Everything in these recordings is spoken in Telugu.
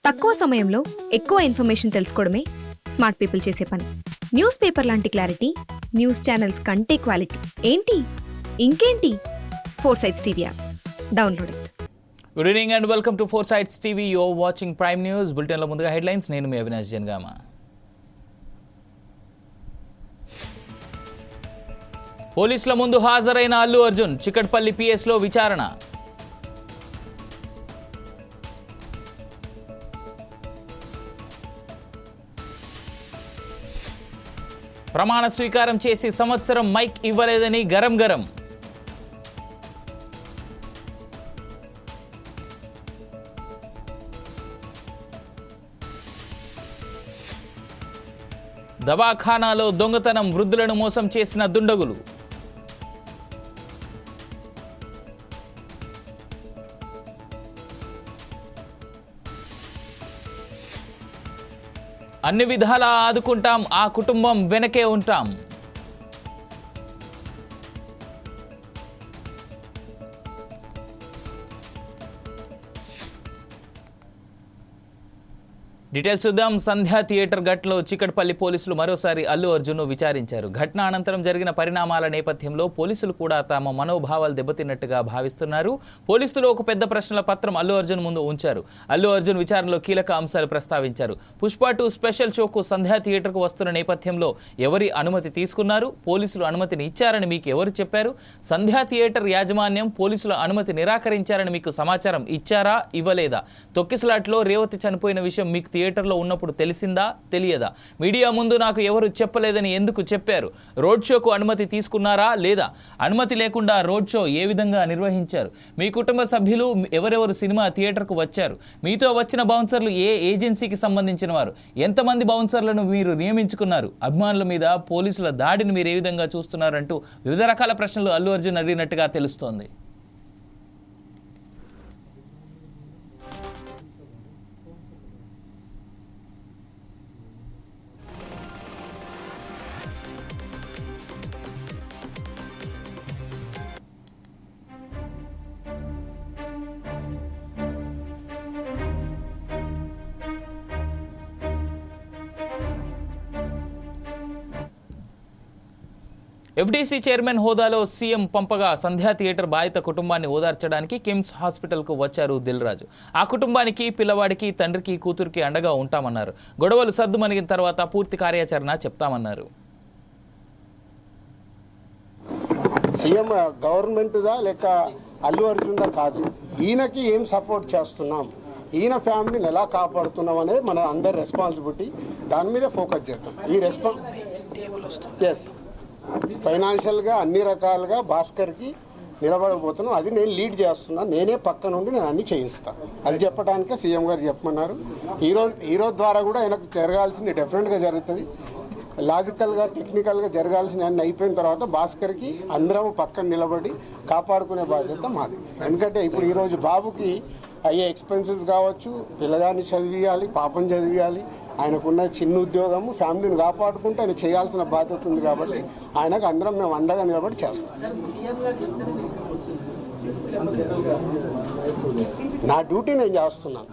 తక్కువ సమయంలో ఎక్కువ ఇన్ఫర్మేషన్ తెలుసుకోవడమే స్మార్ట్ పీపుల్ చేసే పని. న్యూస్ పేపర్ లాంటి క్లారిటీ, న్యూస్ ఛానల్స్ కంటే క్వాలిటీ. ఏంటి ఇంకేంటి? 4 Sides TV app download it. Good evening and welcome to 4 Sides TV. You are watching prime news. బులెటిన్లో ముందుగా హెడ్లైన్స్. నేను మీ అవినాష్ జనగామ. పోలీసుల ముందు హాజరైన అల్లు అర్జున్, చికట్పల్లి పిఎస్లో విచారణ. ప్రమాణ స్వీకారం చేసి సంవత్సరం మైక్ ఇవ్వలేదని గరం. దవాఖానాలో దొంగతనం, వృద్ధులను మోసం చేసిన దుండగులు. అన్ని విధాలా ఆదుకుంటాం, ఆ కుటుంబం వెనకే ఉంటాం. డీటెయిల్స్ చూద్దాం. సంధ్యా థియేటర్ ఘటనలో చికట్పల్లి పోలీసులు మరోసారి అల్లు అర్జున్ను విచారించారు. ఘటన అనంతరం జరిగిన పరిణామాల నేపథ్యంలో పోలీసులు కూడా తమ మనోభావాలు దెబ్బతిన్నట్టుగా భావిస్తున్నారు. పోలీసులు ఒక పెద్ద ప్రశ్నల పత్రం అల్లు అర్జున్ ముందు ఉంచారు. అల్లు అర్జున్ విచారణలో కీలక అంశాలు ప్రస్తావించారు. పుష్ప 2 స్పెషల్ షోకు సంధ్యా థియేటర్కు వస్తున్న నేపథ్యంలో ఎవరి అనుమతి తీసుకున్నారు? పోలీసులు అనుమతిని ఇచ్చారని మీకు ఎవరు చెప్పారు? సంధ్యా థియేటర్ యాజమాన్యం పోలీసుల అనుమతి నిరాకరించారని మీకు సమాచారం ఇచ్చారా, ఇవ్వలేదా? తొక్కిసలాట్లో రేవతి చనిపోయిన విషయం మీకు థియేటర్లో ఉన్నప్పుడు తెలిసిందా, తెలియదా? మీడియా ముందు నాకు ఎవరు చెప్పలేదని ఎందుకు చెప్పారు? రోడ్ షోకు అనుమతి తీసుకున్నారా లేదా? అనుమతి లేకుండా రోడ్ షో ఏ విధంగా నిర్వహించారు? మీ కుటుంబ సభ్యులు ఎవరెవరు సినిమా థియేటర్కు వచ్చారు? మీతో వచ్చిన బౌన్సర్లు ఏ ఏజెన్సీకి సంబంధించిన వారు? ఎంతమంది బౌన్సర్లను మీరు నియమించుకున్నారు? అభిమానుల మీద పోలీసుల దాడిని మీరు ఏ విధంగా చూస్తున్నారంటూ వివిధ రకాల ప్రశ్నలు అల్లు అర్జున్ అడిగినట్టుగా తెలుస్తోంది. ఎఫ్డీసీ చైర్మన్ హోదాలో సీఎం పంపగా సంధ్యా థియేటర్ బాధిత కుటుంబాన్ని ఓదార్చడానికి కిమ్స్ హాస్పిటల్కు వచ్చారు దిల్ రాజు. ఆ కుటుంబానికి, పిల్లవాడికి, తండ్రికి, కూతురికి అండగా ఉంటామన్నారు. గొడవలు సర్దుమణిగిన తర్వాత పూర్తి కార్యాచరణ చెప్తామన్నారు. సీఎం గవర్నమెంట్దా లేక అల్లు అర్జున్దా కాదు, ఈయనకి ఏం సపోర్ట్ చేస్తున్నాం, ఈయన ఫ్యామిలీని ఎలా కాపాడుతున్నాం అనేది మన అందరి రెస్పాన్సిబిలిటీ. దాని మీద ఫోకస్ చేద్దాం. ఎస్, ఫైనాన్షియల్గా అన్ని రకాలుగా భాస్కర్కి నిలబడబోతున్నాం. అది నేను లీడ్ చేస్తున్నాను. నేనే పక్క నుండి నేను అన్ని చేయిస్తాను. అది చెప్పడానికే సీఎం గారు చెప్పమన్నారు. ఈరోజు ద్వారా కూడా ఆయనకు జరగాల్సింది డెఫినెట్గా జరుగుతుంది. లాజికల్గా, టెక్నికల్గా జరగాల్సింది అన్ని అయిపోయిన తర్వాత భాస్కర్కి అందరం పక్కన నిలబడి కాపాడుకునే బాధ్యత మాది. ఎందుకంటే ఇప్పుడు ఈరోజు బాబుకి అయ్యే ఎక్స్పెన్సెస్ కావచ్చు, పిల్లగాన్ని చదివియాలి, పాపం చదివియాలి, ఆయనకున్న చిన్న ఉద్యోగము, ఫ్యామిలీని కాపాడుకుంటూ ఆయన చేయాల్సిన బాధ్యత ఉంది. కాబట్టి ఆయనకు అందరం మేము అండగా నిలబడి చేస్తాం. నా డ్యూటీ నేను చేస్తున్నాను.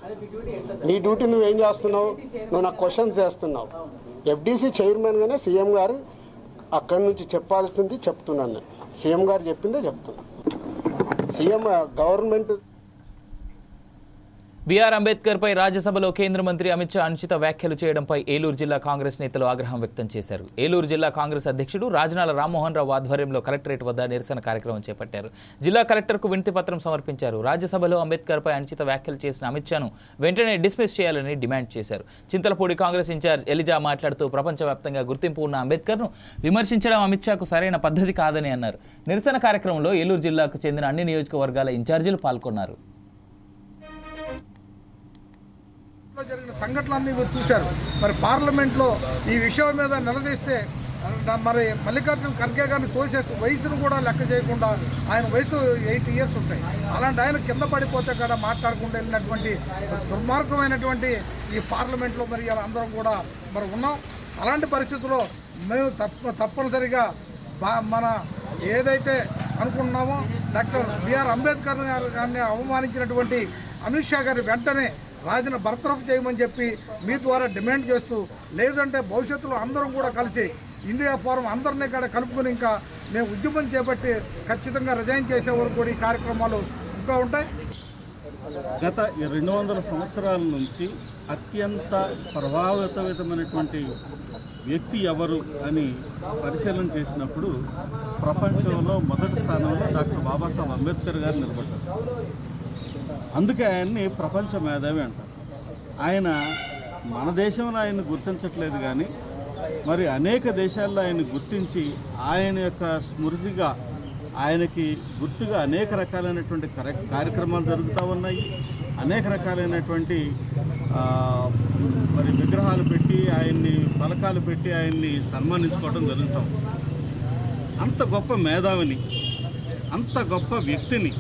నీ డ్యూటీ నువ్వేం చేస్తున్నావు? నువ్వు నాకు క్వశ్చన్స్ చేస్తున్నావు. ఎఫ్డీసీ చైర్మన్గానే సీఎం గారు అక్కడి నుంచి చెప్పాల్సింది చెప్తున్నాను. సీఎం గారు చెప్పిందే చెప్తున్నాను. సీఎం గవర్నమెంట్ బీఆర్ అంబేద్కర్ పై రాజ్యసభలో కేంద్ర మంత్రి అమిత్ షా అనుచిత వ్యాఖ్యలు చేయడంపై ఏలూరు జిల్లా కాంగ్రెస్ నేతలు ఆగ్రహం వ్యక్తం చేశారు. ఏలూరు జిల్లా కాంగ్రెస్ అధ్యక్షుడు రాజనాల రామ్మోహన్ రావు ఆధ్వర్యంలో కలెక్టరేట్ వద్ద నిరసన కార్యక్రమం చేపట్టారు. జిల్లా కలెక్టర్కు వినతి పత్రం సమర్పించారు. రాజ్యసభలో అంబేద్కర్ పై అనుచిత వ్యాఖ్యలు చేసిన అమిత్ షాను వెంటనే డిస్మిస్ చేయాలని డిమాండ్ చేశారు. చింతలపూడి కాంగ్రెస్ ఇన్ఛార్జ్ ఎలిజా మాట్లాడుతూ ప్రపంచవ్యాప్తంగా గుర్తింపు ఉన్న అంబేద్కర్ను విమర్శించడం అమిత్ షాకు సరైన పద్ధతి కాదని అన్నారు. నిరసన కార్యక్రమంలో ఏలూరు జిల్లాకు చెందిన అన్ని నియోజకవర్గాల ఇన్ఛార్జీలు పాల్గొన్నారు. జరిగిన సంఘటనలన్నీ మీరు చూశారు. మరి పార్లమెంట్లో ఈ విషయం మీద నిలదీస్తే మరి మల్లికార్జున ఖర్గే గారిని తోసేస్తూ వయసును కూడా లెక్క చేయకుండా, ఆయన వయసు 8 years ఉంటాయి, అలాంటి ఆయన కింద పడిపోతే కూడా మాట్లాడకుండా వెళ్ళినటువంటి దుర్మార్గమైనటువంటి ఈ పార్లమెంట్లో మరి అందరం కూడా మరి ఉన్నాం. అలాంటి పరిస్థితుల్లో మేము తప్పనిసరిగా మన ఏదైతే అనుకుంటున్నామో డాక్టర్ బిఆర్ అంబేద్కర్ గారిని అవమానించినటువంటి అమిత్ షా గారి వెంటనే రాజును బర్తరఫ్ చేయమని చెప్పి మీ ద్వారా డిమాండ్ చేస్తూ, లేదంటే భవిష్యత్తులో అందరం కూడా కలిసి ఇండియా ఫోరం అందరినీ కూడా కలుపుకొని ఇంకా మేము ఉద్యమం చేపట్టి ఖచ్చితంగా రిజైన్ చేసే వరకు కూడా ఈ కార్యక్రమాలు ఇంకా ఉంటాయి. గత 200 సంవత్సరాల నుంచి అత్యంత ప్రభావితమైనటువంటి వ్యక్తి ఎవరు అని పరిశీలన చేసినప్పుడు ప్రపంచంలో మొదటి స్థానంలో డాక్టర్ బాబాసాహెబ్ అంబేద్కర్ గారు నిలబడ్డారు. అందుకే ఆయన్ని ప్రపంచ మేధావి అంటారు. ఆయన మన దేశంలో ఆయన్ని గుర్తించట్లేదు, కానీ మరి అనేక దేశాల్లో ఆయన్ని గుర్తించి ఆయన యొక్క స్మృతిగా, ఆయనకి గుర్తుగా అనేక రకాలైనటువంటి కార్యక్రమాలు జరుగుతూ ఉన్నాయి. అనేక రకాలైనటువంటి మరి విగ్రహాలు పెట్టి, ఆయన్ని పలకాలు పెట్టి ఆయన్ని సన్మానించుకోవడం జరుగుతాం. అంత గొప్ప మేధావిని, అంత గొప్ప వ్యక్తిని,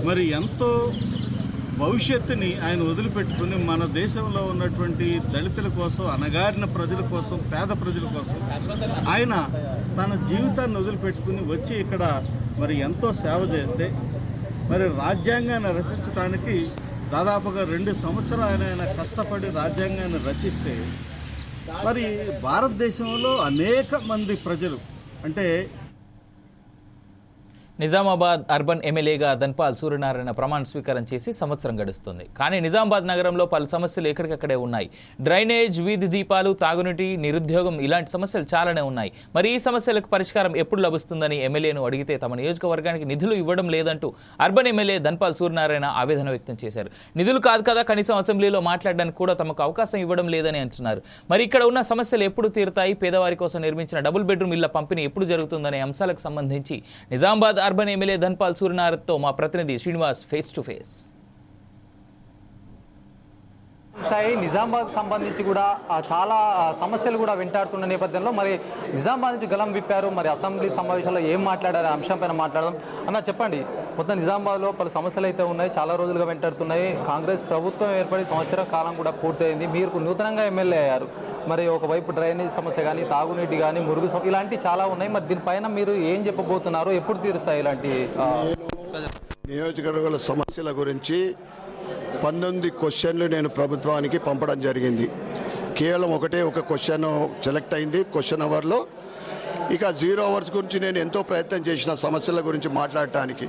మరి ఎంతో భవిష్యత్తుని ఆయన వదిలిపెట్టుకుని మన దేశంలో ఉన్నటువంటి దళితుల కోసం, అణగారిన ప్రజల కోసం, పేద ప్రజల కోసం ఆయన తన జీవితాన్ని వదిలిపెట్టుకుని వచ్చి ఇక్కడ మరి ఎంతో సేవ చేస్తే, మరి రాజ్యాంగాన్ని రచించడానికి దాదాపుగా 2 సంవత్సరాలు ఆయన కష్టపడి రాజ్యాంగాన్ని రచిస్తే, మరి భారతదేశంలో అనేక మంది ప్రజలు అంటే నిజామాబాద్ అర్బన్ ఎమ్మెల్యేగా ధన్పాల్ సూర్యనారాయణ ప్రమాణ స్వీకారం చేసి సంవత్సరం గడుస్తుంది. కానీ నిజామాబాద్ నగరంలో పలు సమస్యలు ఎక్కడికక్కడే ఉన్నాయి. డ్రైనేజ్, వీధి దీపాలు, తాగునీటి, నిరుద్యోగం ఇలాంటి సమస్యలు చాలానే ఉన్నాయి. మరి ఈ సమస్యలకు పరిష్కారం ఎప్పుడు లభిస్తుందని ఎమ్మెల్యేను అడిగితే తమ నియోజకవర్గానికి నిధులు ఇవ్వడం లేదంటూ అర్బన్ ఎమ్మెల్యే ధన్పాల్ సూర్యనారాయణ ఆవేదన వ్యక్తం చేశారు. నిధులు కాదు కదా, కనీసం అసెంబ్లీలో మాట్లాడడానికి కూడా తమకు అవకాశం ఇవ్వడం లేదని అంటున్నారు. మరి ఇక్కడ ఉన్న సమస్యలు ఎప్పుడు తీరుతాయి, పేదవారి కోసం నిర్మించిన డబుల్ బెడ్రూమ్ ఇళ్ల పంపిణీ ఎప్పుడు జరుగుతుందనే అంశాలకు సంబంధించి నిజామాబాద్ అర్బన్ ఎమ్మెల్యే ధన్పాల్ సూర్యనారాయణతో మా ప్రతినిధి Srinivas face to face. Nizamabad సంబంధించి కూడా చాలా సమస్యలు కూడా వెంటాడుతున్న నేపథ్యంలో మరి నిజామాబాద్ నుంచి గలం విప్పారు. మరి అసెంబ్లీ సమావేశంలో ఏం మాట్లాడారు అంశం పైన మాట్లాడడం. అన్న చెప్పండి, మొత్తం నిజామాబాద్లో పలు సమస్యలు అయితే ఉన్నాయి, చాలా రోజులుగా వెంటాడుతున్నాయి. కాంగ్రెస్ ప్రభుత్వం ఏర్పడి సంవత్సరం కాలం కూడా పూర్తయింది. మీరు నూతనంగా ఎమ్మెల్యే అయ్యారు. మరి ఒకవైపు డ్రైనేజ్ సమస్య కానీ, తాగునీటి కానీ, మురుగు ఇలాంటివి చాలా ఉన్నాయి. మరి దీనిపైన మీరు ఏం చెప్పబోతున్నారు, ఎప్పుడు తీరుస్తాయి ఇలాంటి నియోజకవర్గాల సమస్యల గురించి 19 క్వశ్చన్లు నేను ప్రభుత్వానికి పంపడం జరిగింది. కేవలం ఒక క్వశ్చన్ సెలెక్ట్ అయింది క్వశ్చన్ అవర్లో. ఇక 0 అవర్స్ గురించి నేను ఎంతో ప్రయత్నం చేసిన సమస్యల గురించి మాట్లాడటానికి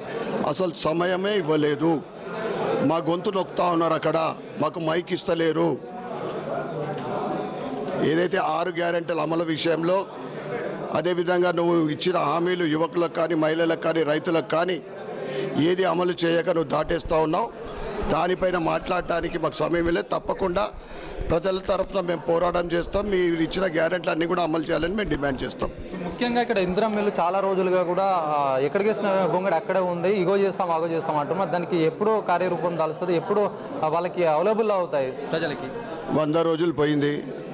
అసలు సమయమే ఇవ్వలేదు. మా గొంతు నొక్కుతా ఉన్నారు, అక్కడ మాకు మైక్ ఇస్తలేరు. ఏదైతే 6 గ్యారెంటీల అమలు విషయంలో, అదేవిధంగా నువ్వు ఇచ్చిన హామీలు యువకులకు కానీ, మహిళలకు కానీ, రైతులకు కానీ ఏది అమలు చేయక నువ్వు దాటేస్తూ ఉన్నావు. దానిపైన మాట్లాడటానికి మాకు సమయం లేదు. తప్పకుండా ప్రజల తరఫున మేము పోరాటం చేస్తాం. మీరు ఇచ్చిన గ్యారెంటీలు అన్నీ కూడా అమలు చేయాలని మేము డిమాండ్ చేస్తాం. ముఖ్యంగా ఇక్కడ ఇందిరా మిల్లు చాలా రోజులుగా కూడా ఎక్కడికి వేసిన గొంగడి అక్కడే ఉంది. ఇగో చేస్తాం, ఆగో చేస్తాం అంటున్నారు. దానికి ఎప్పుడు కార్యరూపం దాల్స్తుంది, ఎప్పుడు వాళ్ళకి అవైలబుల్ అవుతాయి ప్రజలకి? 100 రోజులు పోయింది,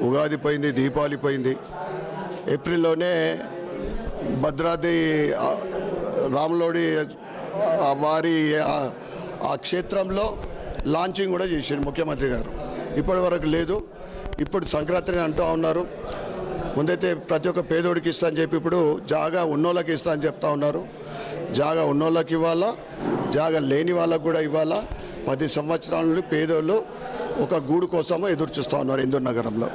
ఉగాది పోయింది, దీపావళి పోయింది. ఏప్రిల్లోనే భద్రాద్రి రాములోడి వారి ఆ క్షేత్రంలో లాంచింగ్ కూడా చేశారు ముఖ్యమంత్రి గారు. ఇప్పటి వరకు లేదు. ఇప్పుడు సంక్రాంతిని అంటూ ఉన్నారు. ముందైతే ప్రతి ఒక్క పేదోడికి ఇస్తా అని చెప్పి ఇప్పుడు జాగా ఉన్నోళ్ళకి ఇస్తా అని చెప్తా ఉన్నారు. జాగా ఉన్నోళ్ళకి ఇవ్వాలా, జాగా లేని వాళ్ళకు కూడా ఇవ్వాలా. 10 సంవత్సరాల నుండి పేదోళ్ళు ఒక గూడు కోసము ఎదురు చూస్తూ ఉన్నారు ఇందూరు నగరంలో.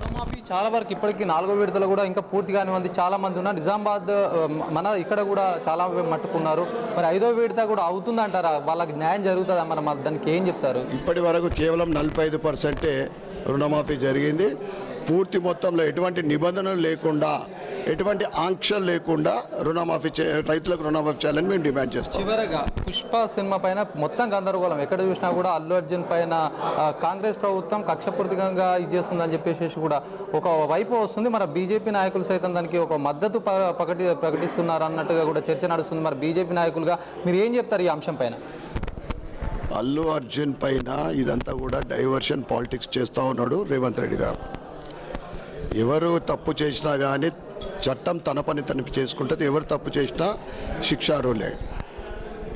రుణమాఫీ చాలా వరకు ఇప్పటికీ 4వ విడతలు కూడా ఇంకా పూర్తి కాని మంది చాలా మంది ఉన్నారు. నిజామాబాద్ మన ఇక్కడ కూడా చాలా మట్టుకున్నారు. మరి 5వ విడత కూడా అవుతుందంటారా? వాళ్ళకి న్యాయం జరుగుతుందా? మరి దానికి ఏం చెప్తారు? ఇప్పటి వరకు కేవలం 45% రుణమాఫీ జరిగింది. పూర్తి మొత్తంలో ఎటువంటి నిబంధనలు లేకుండా, ఎటువంటి ఆంక్షలు లేకుండా రైతులకు రుణమాఫీ చేయాలని మేము డిమాండ్ చేస్తాం. చివరగా పుష్ప సినిమా పైన మొత్తం గందరగోళం, ఎక్కడ చూసినా కూడా అల్లు అర్జున్ పైన కాంగ్రెస్ ప్రభుత్వం కక్షపూర్తికంగా ఇది చేస్తుందని చెప్పేసి కూడా ఒక వైపు వస్తుంది. మరి బీజేపీ నాయకులు సైతం దానికి ఒక మద్దతు ప్రకటిస్తున్నారు అన్నట్టుగా కూడా చర్చ నడుస్తుంది. మరి బీజేపీ నాయకులుగా మీరు ఏం చెప్తారు ఈ అంశం పైన? అల్లు అర్జున్ పైన ఇదంతా కూడా డైవర్షన్ పాలిటిక్స్ చేస్తూ ఉన్నాడు రేవంత్ రెడ్డి గారు. ఎవరు తప్పు చేసినా కానీ చట్టం తన పని తనకి చేసుకుంటుంది. ఎవరు తప్పు చేసినా శిక్షార్హులే.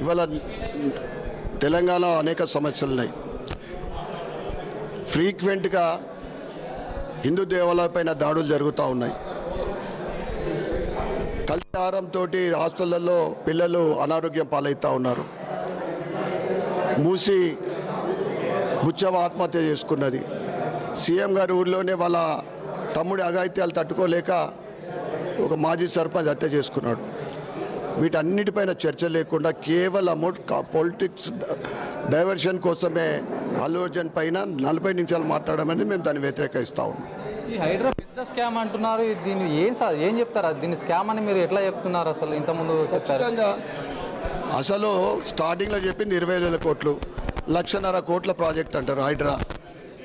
ఇవాళ తెలంగాణలో అనేక సమస్యలు ఉన్నాయి. ఫ్రీక్వెంట్గా హిందూ దేవాలయాలపైన దాడులు జరుగుతూ ఉన్నాయి. కల్చారంతో హాస్టళ్లలో పిల్లలు అనారోగ్యం పాలవుతూ ఉన్నారు. మూసి బుచ్చవ ఆత్మహత్య చేసుకున్నది. సీఎం గారి ఊరిలోనే వాళ్ళ తమ్ముడి అఘాయిత్యాలు తట్టుకోలేక ఒక మాజీ సర్పంచ్ హత్య చేసుకున్నాడు. వీటన్నిటిపైన చర్చ లేకుండా కేవలం పొలిటిక్స్ డైవర్షన్ కోసమే అల్లు అర్జున్ పైన 40 నిమిషాలు మాట్లాడమని మేము దాన్ని వ్యతిరేకిస్తూ ఉన్నాం. ఈ హైడ్రా పెద్ద స్కామ్ అంటున్నారు, దీన్ని ఏం చెప్తారా? దీన్ని స్కామ్ అని మీరు ఎట్లా చెప్తున్నారు? అసలు ఇంతకుముందు చెప్పారు. అసలు స్టార్టింగ్లో చెప్పింది 20,000 కోట్లు, 1,50,000 కోట్ల ప్రాజెక్ట్ అంటారు హైడ్రా.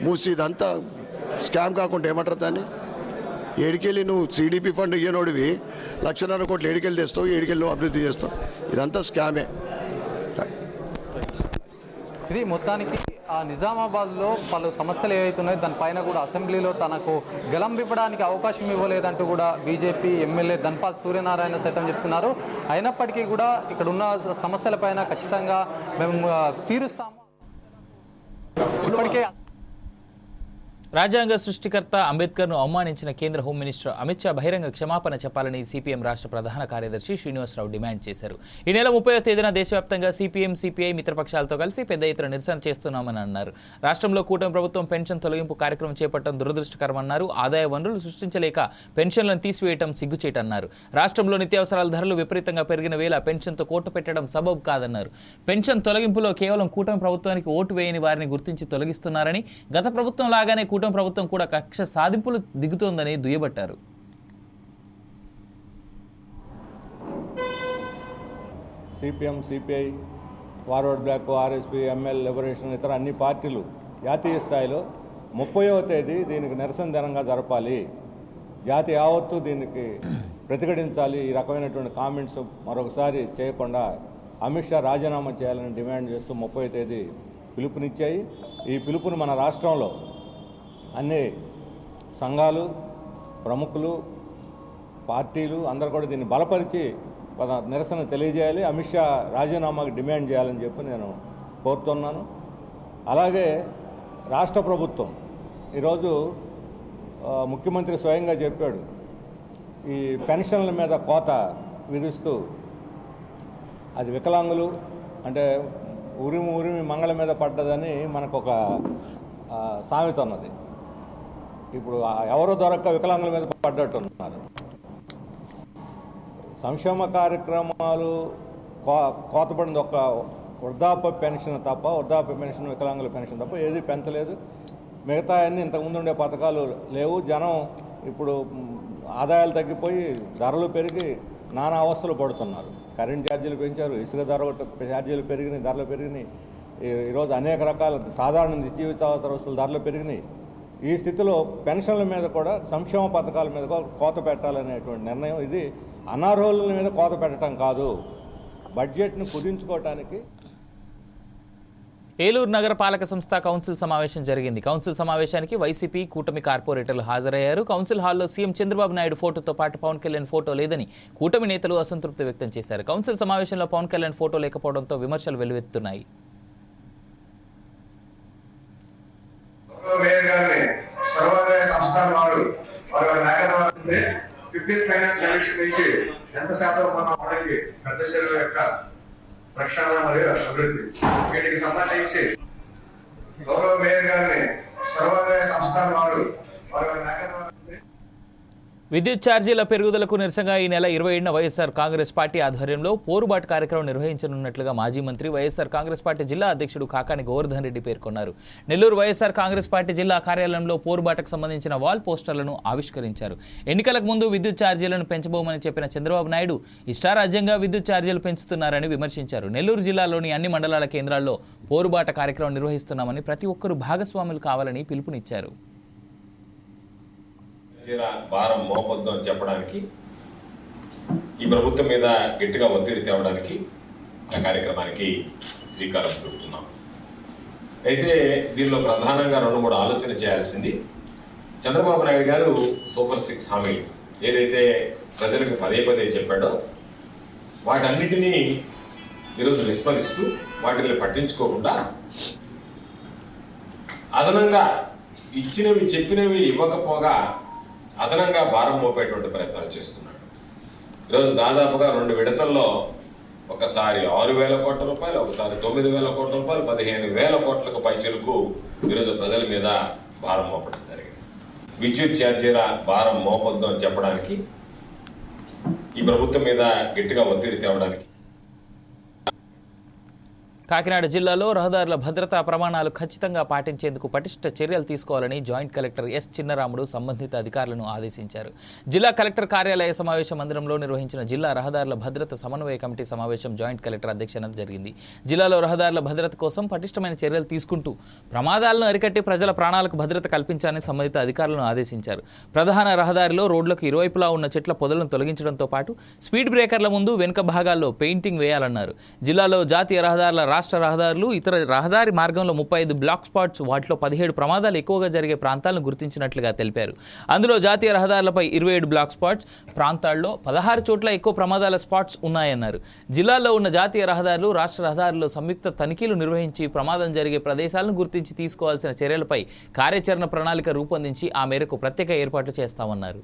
మూసి ఇదంతా స్కామ్ కాకుండా ఏమంటారు దాన్ని? ఏడికెళ్ళి నువ్వు సిడిపి ఫండ్ ఇయ్యనోడివి 1,50,000 కోట్లు ఏడికెళ్ళి తెస్తావు, ఏడికెళ్ళి నువ్వు అభివృద్ధి చేస్తావు, ఇదంతా స్కామే. ఇది మొత్తానికి ఆ నిజామాబాద్లో పలు సమస్యలు ఏవైతున్నాయో దానిపైన కూడా అసెంబ్లీలో తనకు గలం విప్పడానికి అవకాశం ఇవ్వలేదంటూ కూడా బీజేపీ ఎమ్మెల్యే ధన్పాల్ సూర్యనారాయణ సైతం చెప్తున్నారు. అయినప్పటికీ కూడా ఇక్కడ ఉన్న సమస్యలపైన ఖచ్చితంగా మేము తీరుస్తాము. ఇప్పటికే రాజ్యాంగ సృష్టికర్త అంబేద్కర్ను అవమానించిన కేంద్ర హోం మినిస్టర్ అమిత్ షా బహిరంగ క్షమాపణ చెప్పాలని సిపిఎం రాష్ట్ర ప్రధాన కార్యదర్శి శ్రీనివాసరావు డిమాండ్ చేశారు. ఈ నెల 30వ తేదీన దేశవ్యాప్తంగా సిపిఎం, సిపిఐ మిత్రపక్షాలతో కలిసి పెద్ద ఎత్తున నిరసన చేస్తున్నామని అన్నారు. రాష్ట్రంలో కూటమి ప్రభుత్వం పెన్షన్ తొలగింపు కార్యక్రమం చేపట్టడం దురదృష్టకరమన్నారు. ఆదాయ వనరులు సృష్టించలేక పెన్షన్లను తీసివేయడం సిగ్గుచేటన్నారు. రాష్ట్రంలో నిత్యావసరాల ధరలు విపరీతంగా పెరిగిన వేళ పెన్షన్తో కోటు పెట్టడం సబబు కాదన్నారు. పెన్షన్ తొలగింపులో కేవలం కూటమి ప్రభుత్వానికి ఓటు వేయని వారిని గుర్తించి తొలగిస్తున్నారని, గత ప్రభుత్వం లాగానే ప్రభుత్వం కూడా కక్ష సాధింపులు దిగుతోందని దుయ్యబట్టారు. CPM, CPI, Forward Bloc, RSP, ML, liberation ఇతర అన్ని పార్టీలు జాతీయ స్థాయిలో 30వ తేదీ దీనికి నిరసన దినంగా జరపాలి. జాతి యావత్తు దీనికి ప్రతిఘటించాలి. ఈ రకమైనటువంటి కామెంట్స్ మరొకసారి చేయకుండా అమిత్ షా రాజీనామా చేయాలని డిమాండ్ చేస్తూ 30వ తేదీ పిలుపునిచ్చాయి. ఈ పిలుపుని మన రాష్ట్రంలో అన్ని సంఘాలు, ప్రముఖులు, పార్టీలు అందరూ కూడా దీన్ని బలపరిచి నిరసన తెలియజేయాలి. అమిత్ షా రాజీనామాకు డిమాండ్ చేయాలని చెప్పి నేను కోరుతున్నాను. అలాగే రాష్ట్ర ప్రభుత్వం ఈరోజు ముఖ్యమంత్రి స్వయంగా చెప్పాడు, ఈ పెన్షన్ల మీద కోత విధిస్తూ అది వికలాంగులు అంటే ఉరిమి మంగళ మీద పడ్డదని మనకు ఒక సామెత ఉన్నది. ఇప్పుడు ఎవరో దొరక్క వికలాంగుల మీద పడ్డట్టున్నారు. సంక్షేమ కార్యక్రమాలు కోతపడింది ఒక వృద్ధాప్య పెన్షన్ తప్ప, వృద్ధాప్య పెన్షన్, వికలాంగుల పెన్షన్ తప్ప ఏది పెంచలేదు. మిగతా అన్నీ ఇంతకుముందు ఉండే పథకాలు లేవు. జనం ఇప్పుడు ఆదాయాలు తగ్గిపోయి ధరలు పెరిగి నానా అవస్థలు పడుతున్నారు. కరెంట్ ఛార్జీలు పెంచారు, ఇసుక ఛార్జీలు పెరిగినాయి, ధరలు పెరిగినాయి. ఈరోజు అనేక రకాల సాధారణ జీవితావసర వస్తువుల ధరలు పెరిగినాయి. ఈ స్థితిలో పెన్షన్ల మీద కూడా, సంక్షేమ పథకాల మీద కూడా కోత పెట్టాలనేటువంటి నిర్ణయం, ఇది అనర్హుల మీద కోత పెట్టడం కాదు, బడ్జెట్ను కుదించుకోవటానికి. ఏలూరు నగర పాలక సంస్థ కౌన్సిల్ సమావేశం జరిగింది. కౌన్సిల్ సమావేశానికి వైసీపీ, కూటమి కార్పొరేటర్లు హాజరయ్యారు. కౌన్సిల్ హాల్లో సీఎం చంద్రబాబు నాయుడు ఫోటోతో పాటు పవన్ కళ్యాణ్ ఫోటో లేదని కూటమి నేతలు అసంతృప్తి వ్యక్తం చేశారు. కౌన్సిల్ సమావేశంలో పవన్ కళ్యాణ్ ఫోటో లేకపోవడంతో విమర్శలు వెల్లువెత్తుతున్నాయి. రక్షణ మరియు అభివృద్ధి వీటికి సంబంధించి గౌరవ మేయర్ గారిని సర్వోదయ సంస్థల వారు విద్యుత్ ఛార్జీల పెరుగుదలకు నిరసనగా ఈ నెల 27న వైఎస్ఆర్ కాంగ్రెస్ పార్టీ ఆధ్వర్యంలో పోరుబాటు కార్యక్రమం నిర్వహించనున్నట్లుగా మాజీ మంత్రి, వైఎస్ఆర్ కాంగ్రెస్ పార్టీ జిల్లా అధ్యక్షుడు కాకాని గోవర్ధన్ రెడ్డి పేర్కొన్నారు. నెల్లూరు వైఎస్ఆర్ కాంగ్రెస్ పార్టీ జిల్లా కార్యాలయంలో పోరుబాటుకు సంబంధించిన వాల్ పోస్టర్లను ఆవిష్కరించారు. ఎన్నికలకు ముందు విద్యుత్ ఛార్జీలను పెంచబోమని చెప్పిన చంద్రబాబు నాయుడు ఇష్టారాజ్యంగా విద్యుత్ ఛార్జీలు పెంచుతున్నారని విమర్శించారు. నెల్లూరు జిల్లాలోని అన్ని మండలాల కేంద్రాల్లో పోరుబాట కార్యక్రమం నిర్వహిస్తున్నామని, ప్రతి ఒక్కరూ భాగస్వాములు కావాలని పిలుపునిచ్చారు. భారం మోపొద్దు అని చెప్పడానికి, ఈ ప్రభుత్వం మీద గట్టిగా ఒత్తిడి తేవడానికి ఆ కార్యక్రమానికి శ్రీకారం చుడుతున్నాం. అయితే దీనిలో ప్రధానంగా 2-3 ఆలోచన చేయాల్సింది. చంద్రబాబు నాయుడు గారు సూపర్ 6 హామీలు ఏదైతే ప్రజలకు పదే చెప్పాడో వాటన్నిటినీ ఈరోజు విస్మరిస్తూ, వాటిని పట్టించుకోకుండా అదనంగా ఇచ్చినవి చెప్పినవి ఇవ్వకపోగా అదనంగా భారం మోపేటువంటి ప్రయత్నాలు చేస్తున్నాడు. ఈరోజు దాదాపుగా 2 విడతల్లో ఒకసారి 6,000 కోట్ల రూపాయలు, ఒకసారి 9,000 కోట్ల రూపాయలు, 15,000 కోట్లకు పైచలకు ఈరోజు ప్రజల మీద భారం మోపడం జరిగింది. విద్యుత్ ఛార్జీల భారం మోపొద్దు అని చెప్పడానికి, ఈ ప్రభుత్వం మీద గట్టిగా ఒత్తిడి తేవడానికి. కాకినాడ జిల్లాలో రహదారుల భద్రతా ప్రమాణాలు ఖచ్చితంగా పాటించేందుకు పటిష్ట చర్యలు తీసుకోవాలని జాయింట్ కలెక్టర్ ఎస్ చిన్నరాముడు సంబంధిత అధికారులను ఆదేశించారు. జిల్లా కలెక్టర్ కార్యాలయ సమావేశ మందిరంలో నిర్వహించిన జిల్లా రహదారుల భద్రత సమన్వయ కమిటీ సమావేశం జాయింట్ కలెక్టర్ అధ్యక్షతన జరిగింది. జిల్లాలో రహదారుల భద్రత కోసం పటిష్టమైన చర్యలు తీసుకుంటూ ప్రమాదాలను అరికట్టి ప్రజల ప్రాణాలకు భద్రత కల్పించాలని సంబంధిత అధికారులను ఆదేశించారు. ప్రధాన రహదారిలో రోడ్లకు ఇరువైపులా ఉన్న చెట్ల పొదలను తొలగించడంతో పాటు స్పీడ్ బ్రేకర్ల ముందు వెనుక భాగాల్లో పెయింటింగ్ వేయాలన్నారు. జిల్లాలో జాతీయ రహదారుల రాష్ట్ర రహదారులు, ఇతర రహదారి మార్గంలో 35 బ్లాక్ స్పాట్స్, వాటిలో 17 ప్రమాదాలు ఎక్కువగా జరిగే ప్రాంతాలను గుర్తించినట్లుగా తెలిపారు. అందులో జాతీయ రహదారులపై 27 బ్లాక్ స్పాట్స్, ప్రాంతాల్లో 16 చోట్ల ఎక్కువ ప్రమాదాల స్పాట్స్ ఉన్నాయన్నారు. జిల్లాలో ఉన్న జాతీయ రహదారులు, రాష్ట్ర రహదారుల్లో సంయుక్త తనిఖీలు నిర్వహించి ప్రమాదం జరిగే ప్రదేశాలను గుర్తించి తీసుకోవాల్సిన చర్యలపై కార్యాచరణ ప్రణాళిక రూపొందించి ఆ మేరకు ప్రత్యేక ఏర్పాట్లు చేస్తామన్నారు.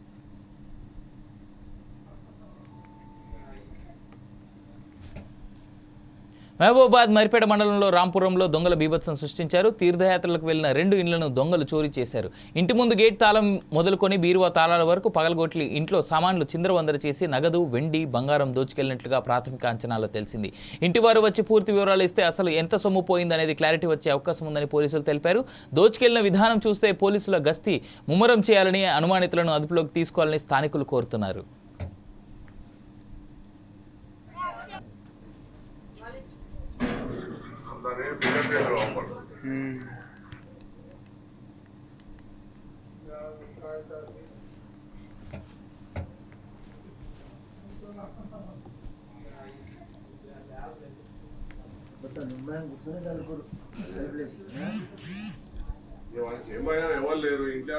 మహబూబాబాద్ మరిపేట మండలంలో రాంపురంలో దొంగల బీభత్సం సృష్టించారు. తీర్థయాత్రలకు వెళ్లిన 2 ఇండ్లను దొంగలు చోరీ చేశారు. ఇంటి ముందు గేట్ తాళం మొదలుకొని బీరువా తాళాల వరకు పగలగొట్టి ఇంట్లో సామాన్లు చిందరవందర చేసి నగదు, వెండి, బంగారం దోచుకెళ్లినట్లుగా ప్రాథమిక అంచనాలో తెలిసింది. ఇంటి వారు వచ్చి పూర్తి వివరాలు ఇస్తే అసలు ఎంత సొమ్ము పోయిందనేది క్లారిటీ వచ్చే అవకాశం ఉందని పోలీసులు తెలిపారు. దోచుకెళ్లిన విధానం చూస్తే పోలీసుల గస్తీ ముమ్మరం చేయాలని, అనుమానితులను అదుపులోకి తీసుకోవాలని స్థానికులు కోరుతున్నారు. ఎవరు లేరు ఇంట్లో.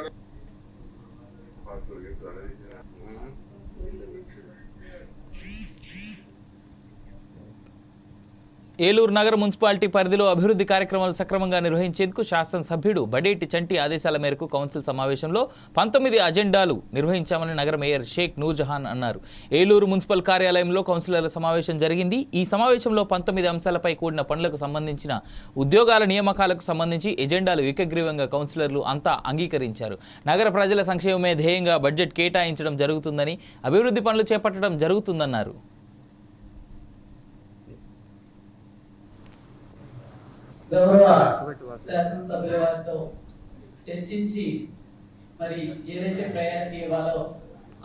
ఏలూరు నగర మున్సిపాలిటీ పరిధిలో అభివృద్ధి కార్యక్రమాలు సక్రమంగా నిర్వహించేందుకు శాసనసభ్యుడు బడేటి చంటి ఆదేశాల మేరకు కౌన్సిల్ సమావేశంలో 19 అజెండాలు నిర్వహించామని నగర మేయర్ షేక్ నూర్జహాన్ అన్నారు. ఏలూరు మున్సిపల్ కార్యాలయంలో కౌన్సిలర్ల సమావేశం జరిగింది. ఈ సమావేశంలో 19 అంశాలపై కూడిన పనులకు సంబంధించిన ఉద్యోగాల నియామకాలకు సంబంధించి ఎజెండాలు ఏకగ్రీవంగా కౌన్సిలర్లు అంతా అంగీకరించారు. నగర ప్రజల సంక్షేమమే ధ్యేయంగా బడ్జెట్ కేటాయించడం జరుగుతుందని, అభివృద్ధి పనులు చేపట్టడం జరుగుతుందన్నారు. గౌరవ శాసనసభ్యుల వారితో చర్చించి మరి ఏదైతే ప్రయారిటీ ఇవ్వాలో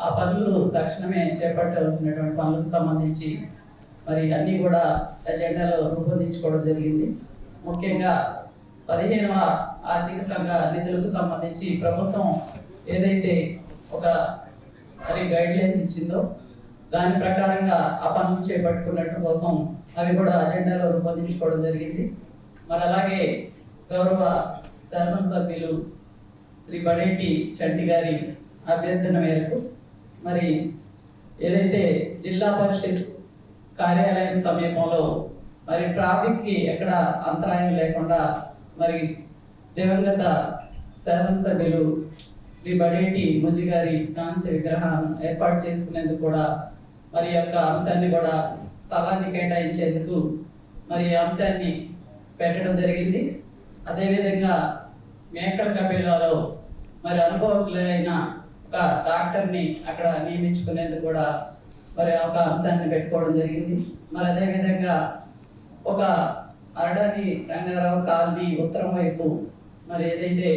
ఆ పనులు తక్షణమే చేపట్టవలసినటువంటి పనులకు సంబంధించి మరి అన్నీ కూడా ఎజెండాలో రూపొందించుకోవడం జరిగింది. ముఖ్యంగా 15వ ఆర్థిక సంఘ నిధులకు సంబంధించి ప్రభుత్వం ఏదైతే ఒక మరి గైడ్ లైన్స్ ఇచ్చిందో దాని ప్రకారంగా ఆ పనులు చేపట్టుకున్నట్టు కోసం అవి కూడా అజెండాలో రూపొందించుకోవడం జరిగింది. మరి అలాగే గౌరవ శాసనసభ్యులు శ్రీ బడేటి చంటి గారి అభ్యర్థన మేరకు మరి ఏదైతే జిల్లా పరిషత్ కార్యాలయం సమీపంలో మరి ట్రాఫిక్కి ఎక్కడ అంతరాయం లేకుండా మరి దివంగత శాసనసభ్యులు శ్రీ బడేటి ముంజి గారి కాంస్య విగ్రహాన్ని ఏర్పాటు చేసుకునేందుకు కూడా మరి యొక్క అంశాన్ని కూడా స్థలాన్ని కేటాయించేందుకు మరి అంశాన్ని పెట్టడం జరిగింది. అదేవిధంగా మేకల కబీలాలో మరి అనుభవజ్ఞులైన ఒక డాక్టర్ని అక్కడ నియమించుకునేందుకు కూడా మరి ఒక అంశాన్ని పెట్టుకోవడం జరిగింది. మరి అదేవిధంగా ఒక అరడాని రంగారావు కాలనీ ఉత్తరం వైపు మరి ఏదైతే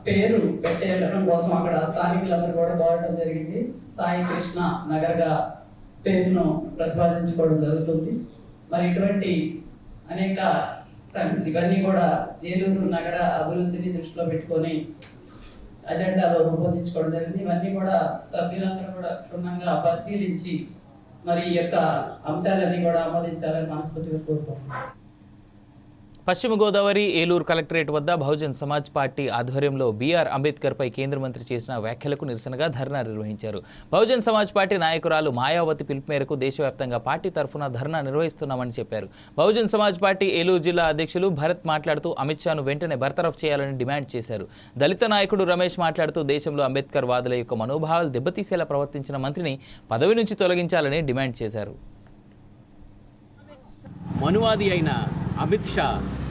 పేరు పెట్టేయడం కోసం అక్కడ స్థానికులందరూ కూడా కోరడం జరిగింది. సాయి కృష్ణ నగర్గా పేరును ప్రతిపాదించుకోవడం జరుగుతుంది. మరి ఇటువంటి అనేక ఇవన్నీ కూడా ఏలూరు నగర అభివృద్ధిని దృష్టిలో పెట్టుకొని అజెండాలో రూపొందించుకోవడం జరిగింది. ఇవన్నీ కూడా సభ్యులందరూ కూడా క్షుణ్ణంగా పరిశీలించి మరి ఈ యొక్క అంశాలన్నీ కూడా ఆమోదించాలని మనస్ఫూర్తిగా కోరుకుంటున్నాను. పశ్చిమ గోదావరి ఏలూరు కలెక్టరేట్ వద్ద బహుజన్ సమాజ్ పార్టీ ఆధ్వర్యంలో బీఆర్ అంబేద్కర్పై కేంద్ర మంత్రి చేసిన వ్యాఖ్యలకు నిరసనగా ధర్నా నిర్వహించారు. బహుజన్ సమాజ్ పార్టీ నాయకురాలు మాయావతి పిలుపు మేరకు దేశవ్యాప్తంగా పార్టీ తరఫున ధర్నా నిర్వహిస్తున్నామని చెప్పారు. బహుజన్ సమాజ్ పార్టీ ఏలూరు జిల్లా అధ్యక్షులు భరత్ మాట్లాడుతూ అమిత్ షాను వెంటనే బర్తరఫ్ చేయాలని డిమాండ్ చేశారు. దళిత నాయకుడు రమేష్ మాట్లాడుతూ దేశంలో అంబేద్కర్ వాదుల యొక్క మనోభావాలు దెబ్బతీసేలా ప్రవర్తించిన మంత్రిని పదవి నుంచి తొలగించాలని డిమాండ్ చేశారు. మనువాది అయిన అమిత్ షా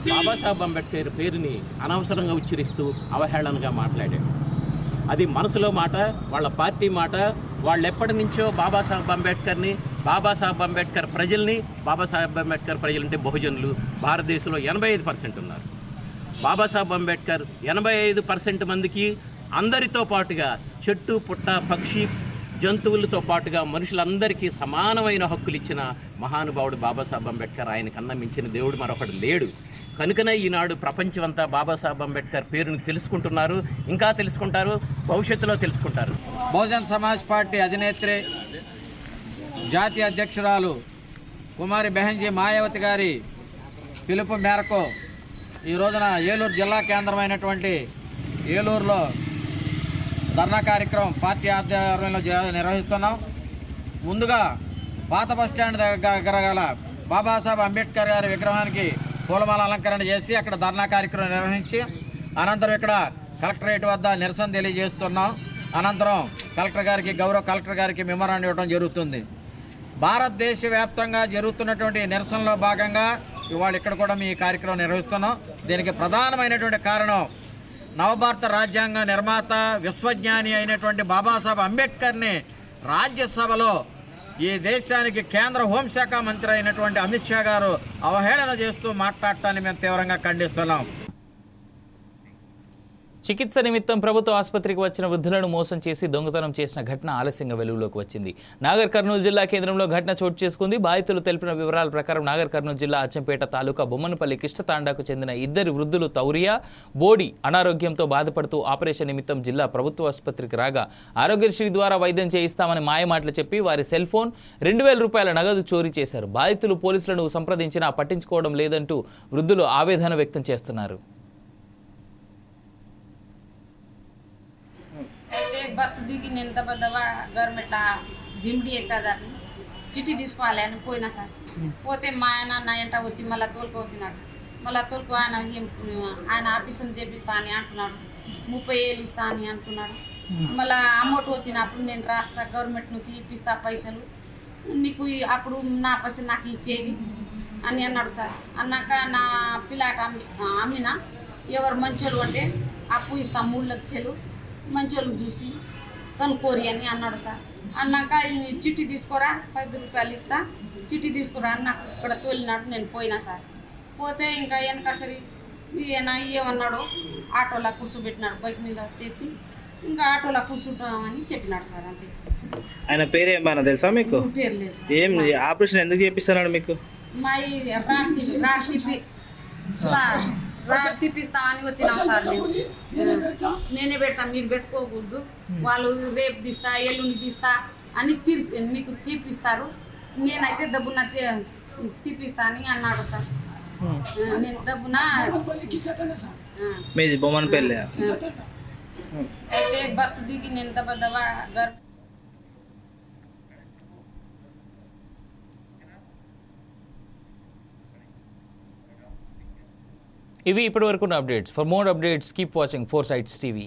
బాబాసాహెబ్ అంబేద్కర్ పేరుని అనవసరంగా ఉచ్చరిస్తూ అవహేళనగా మాట్లాడాడు. అది మనసులో మాట, వాళ్ళ పార్టీ మాట. వాళ్ళు ఎప్పటి నుంచో బాబాసాహెబ్ అంబేద్కర్ ప్రజల్ని, బాబాసాహెబ్ అంబేద్కర్ ప్రజలంటే బహుజనులు భారతదేశంలో 85% ఉన్నారు. బాబాసాహెబ్ అంబేద్కర్ 85% మందికి అందరితో పాటుగా చెట్టు పుట్ట పక్షి జంతువులతో పాటుగా మనుషులందరికీ సమానమైన హక్కులు ఇచ్చిన మహానుభావుడు బాబాసాహెబ్ అంబేద్కర్. ఆయన కన్నా మించిన దేవుడు మరొకడు లేడు. కనుకనే ఈనాడు ప్రపంచమంతా బాబాసాహెబ్ అంబేద్కర్ పేరును తెలుసుకుంటున్నారు, ఇంకా తెలుసుకుంటారు, భవిష్యత్తులో తెలుసుకుంటారు. బహుజన్ సమాజ్ పార్టీ అధినేత్రి, జాతీయ అధ్యక్షురాలు కుమారి బెహన్జీ మాయావతి గారి పిలుపు మేరకు ఈ రోజున ఏలూరు జిల్లా కేంద్రమైనటువంటి ఏలూరులో ధర్నా కార్యక్రమం పార్టీ ఆధ్వర్యంలో నిర్వహిస్తున్నాం. ముందుగా పాత బస్టాండ్ దగ్గర గల బాబాసాహెబ్ అంబేద్కర్ గారి విగ్రహానికి పూలమాల అలంకరణ చేసి అక్కడ ధర్నా కార్యక్రమం నిర్వహించి అనంతరం ఇక్కడ కలెక్టరేట్ వద్ద నిరసన తెలియజేస్తున్నాం. అనంతరం గౌరవ కలెక్టర్ గారికి మెమోరాండం ఇవ్వడం జరుగుతుంది. భారతదేశ వ్యాప్తంగా జరుగుతున్నటువంటి నిరసనలో భాగంగా ఇవాళ ఇక్కడ కూడా మీ కార్యక్రమం నిర్వహిస్తున్నాం. దీనికి ప్రధానమైనటువంటి కారణం నవభారత రాజ్యాంగ నిర్మాత, విశ్వజ్ఞాని అయినటువంటి బాబాసాహెబ్ అంబేద్కర్ని రాజ్యసభలో ఈ దేశానికి కేంద్ర హోంశాఖ మంత్రి అయినటువంటి అమిత్ షా గారు అవహేళన చేస్తూ మాట్లాడటాన్ని మేము తీవ్రంగా ఖండిస్తున్నాం. చికిత్స నిమిత్తం ప్రభుత్వ ఆసుపత్రికి వచ్చిన వృద్ధులను మోసం చేసి దొంగతనం చేసిన ఘటన ఆలస్యంగా వెలుగులోకి వచ్చింది. నాగర్ కర్నూలు జిల్లా కేంద్రంలో ఘటన చోటు చేసుకుంది. బాధితులు తెలిపిన వివరాల ప్రకారం నాగర్ కర్నూలు జిల్లా అచ్చంపేట తాలూకా బొమ్మనపల్లి కిష్టతాండాకు చెందిన ఇద్దరు వృద్ధులు తౌరియా, బోడి అనారోగ్యంతో బాధపడుతూ ఆపరేషన్ నిమిత్తం జిల్లా ప్రభుత్వ ఆసుపత్రికి రాగా ఆరోగ్యశ్రీ ద్వారా వైద్యం చేయిస్తామని మాయమాటలు చెప్పి వారి సెల్ ఫోన్, 2000 రూపాయల నగదు చోరీ చేశారు. బాధితులు పోలీసులను సంప్రదించినా పట్టించుకోవడం లేదంటూ వృద్ధులు ఆవేదన వ్యక్తం చేస్తున్నారు. అయితే బస్సు దిగి నేను దబా గవర్నమెంట్లో జిమ్డి అవుతుందని చిట్టి తీసుకోవాలి అని పోయినా సార్. పోతే మా ఆయన నా ఎంట వచ్చి మళ్ళీ తోలుకొచ్చినాడు. మళ్ళీ తోలుకు ఆయన ఆఫీసుని చేపిస్తా అని అంటున్నాడు. 30,000 ఇస్తా అని అంటున్నాడు. మళ్ళీ అమౌంట్ వచ్చినప్పుడు నేను రాస్తా, గవర్నమెంట్ నుంచి ఇప్పిస్తా పైసలు, నీకు అప్పుడు నా పైసలు నాకు ఇచ్చేది అని అన్నాడు సార్. అన్నాక నా పిల్లాట అమ్మిన, ఎవరు మంచోళ్ళు అంటే అప్పు ఇస్తా 3 లక్షలు మంచోళ్ళకి చూసి కనుక్కోరి అని అన్నాడు సార్. అన్నాక చిట్టి తీసుకోరా, 10 రూపాయలు ఇస్తా, చిట్టి తీసుకురా అని నాకు ఇక్కడ తోలినాడు. నేను పోయినా సార్. పోతే ఇంకా వెనక సరి ఈయన ఏమన్నాడు, ఆటోలో కూర్చోబెట్టినాడు, బైక్ మీద తెచ్చి ఇంకా ఆటోలో కూర్చుంటామని చెప్పినాడు సార్. అంతే. ఆయన పేరు ఏమన్నా తెలుసా మీకు? పేరు లేదు సార్. ఏం ఆపరేషన్ ఎందుకు చేపిస్తున్నాడు మీకు? మా రాట్ తిప్పిస్తా అని వచ్చినా సార్. నేనే పెడతా, మీరు పెట్టుకోకూడదు, వాళ్ళు రేపు తీస్తా ఎల్లుండి తీస్తా అని మీకు తీపిస్తారు, నేనైతే డబ్బున తీపిస్తా అని అన్నాడు సార్. నేను డబ్బున మీది బొమ్మనపల్లి. అయితే బస్సు దిగి నేను దబా ఇవి ఇప్పటివరకు updates. For more updates keep watching 4 Sides TV.